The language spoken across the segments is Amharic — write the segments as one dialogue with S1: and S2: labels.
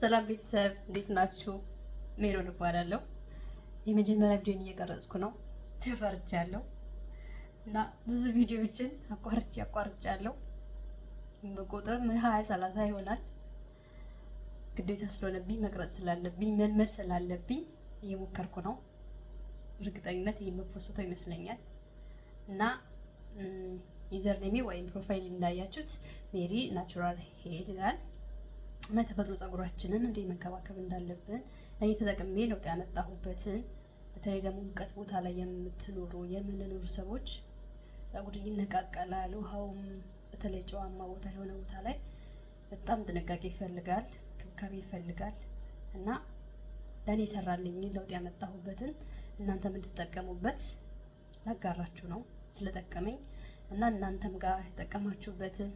S1: ሰላም ቤተሰብ እንዴት ናችሁ? ሜሮን እባላለሁ። የመጀመሪያ ቪዲዮን እየቀረጽኩ ነው። ተፈርቻለሁ እና ብዙ ቪዲዮዎችን አቋርጫለሁ። በቁጥር 20 30 ይሆናል። ግዴታ ስለሆነብኝ መቅረጽ ስላለብኝ መልመድ ስላለብኝ እየሞከርኩ ነው። እርግጠኝነት የምፖስተው ይመስለኛል እና ዩዘር ኔሜ ወይም ፕሮፋይል እንዳያችሁት ሜሪ ናቹራል ሄር ይላል። እና ተፈጥሮ ፀጉራችንን እንዴት መንከባከብ እንዳለብን እኔ ተጠቅሜ ለውጥ ያመጣሁበትን በተለይ ደግሞ ሙቀት ቦታ ላይ የምንኖሩ ሰዎች ፀጉር ይነቃቀላል። ውሃውም በተለይ ጨዋማ ቦታ የሆነ ቦታ ላይ በጣም ጥንቃቄ ይፈልጋል፣ እንክብካቤ ይፈልጋል እና ለእኔ የሰራልኝ ለውጥ ያመጣሁበትን እናንተም እንድትጠቀሙበት ላጋራችሁ ነው ስለጠቀመኝ እና እናንተም ጋር የተጠቀማችሁበትን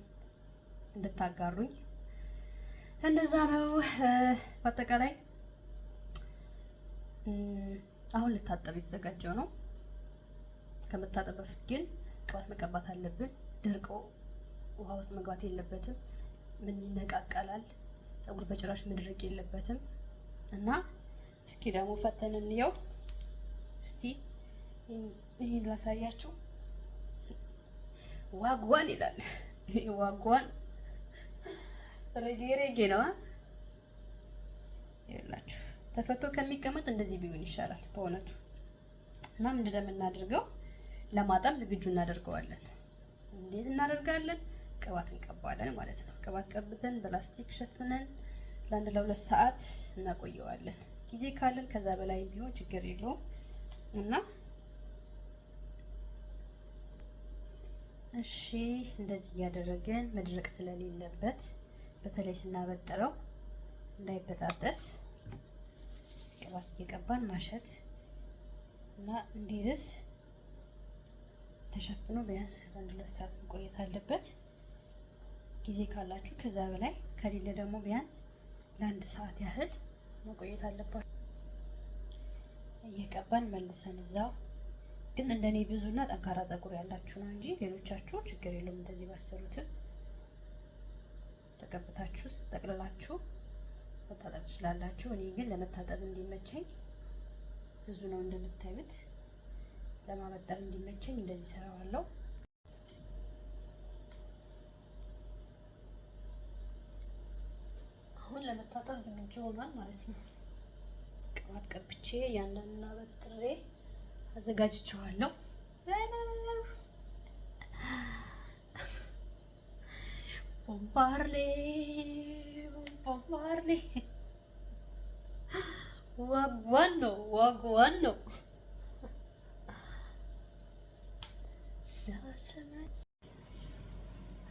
S1: እንድታጋሩኝ እንደዛ ነው። በአጠቃላይ አሁን ልታጠብ የተዘጋጀው ነው። ከመታጠብ በፊት ግን ቅባት መቀባት አለብን። ደርቆ ውሃ ውስጥ መግባት የለበትም። ምን ይነቃቀላል። ፀጉር በጭራሽ መድረቅ የለበትም እና እስኪ ደግሞ ፈተን እንየው። እስቲ ይሄን ላሳያችሁ። ዋግዋን ይላል። ዋግዋን ሬጌ ነው ይላችሁ። ተፈቶ ከሚቀመጥ እንደዚህ ቢሆን ይሻላል በእውነቱ። እና ምንድን ነው የምናደርገው? ለማጠብ ዝግጁ እናደርገዋለን። እንዴት እናደርጋለን? ቅባት እንቀባለን ማለት ነው። ቅባት ቀብተን በላስቲክ ሸፍነን ለአንድ ለ2 ሰዓት እናቆየዋለን። ጊዜ ካለን ከዛ በላይ ቢሆን ችግር የለውም እና እሺ እንደዚህ እያደረግን መድረቅ ስለሌለበት በተለይ ስናበጥረው እንዳይበጣጠስ ቅባት እየቀባን ማሸት እና እንዲርስ ተሸፍኖ ቢያንስ ለ2 ሰዓት መቆየት አለበት። ጊዜ ካላችሁ ከዛ በላይ ከሌለ ደግሞ ቢያንስ ለ1 ሰዓት ያህል መቆየት አለበት። እየቀባን መልሰን እዛው ግን እንደኔ ብዙና ጠንካራ ፀጉር ያላችሁ ነው እንጂ ሌሎቻችሁ ችግር የለውም። እንደዚህ ባሰሩትም ተቀብታችሁ ጠቅልላችሁ መታጠብ ትችላላችሁ። እኔ ግን ለመታጠብ እንዲመቸኝ ብዙ ነው እንደምታዩት፣ ለማበጠር እንዲመቸኝ እንደዚህ ሰራዋለሁ። አሁን ለመታጠብ ዝግጁ ሆኗል ማለት ነው። ቅባት ቀብቼ ያንንና በጥሬ አዘጋጅቼዋለሁ። ቦምባርሌ ዋግዋን ነው።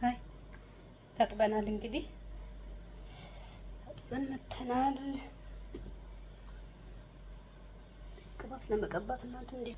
S1: አይ ታጥበናል። እንግዲህ ታጥበን መተናል። ቅባት ለመቀባት እናንተ እንዴ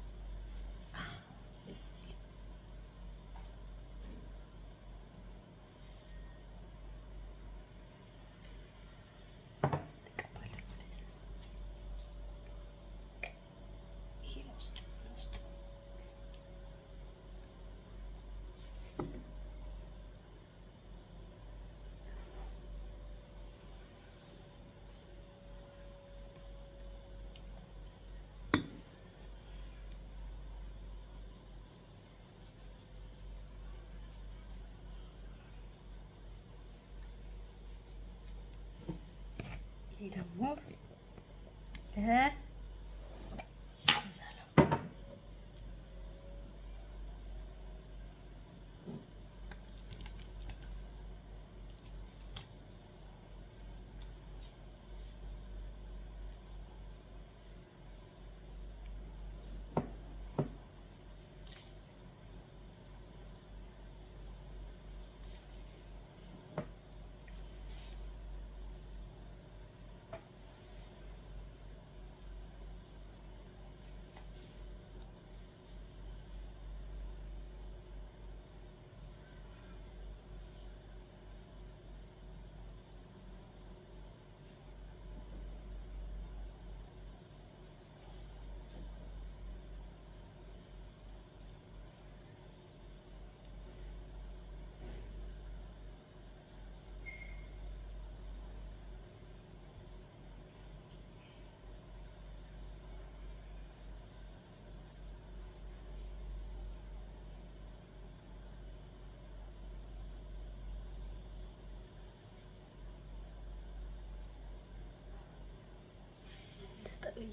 S1: ይሄ ደግሞ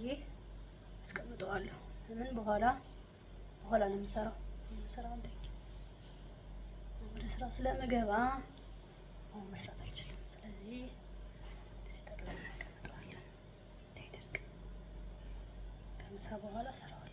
S1: ብዬ አስቀምጠዋለሁ። ምን በኋላ ነው የምሰራው አለኝ። ወደ ስራ ስለምገባ አሁን መስራት አልችልም። ስለዚህ እንደዚህ ጠቅለን እናስቀምጠዋለን እንዳይደርቅ። ከምሳ በኋላ ሰራዋለሁ።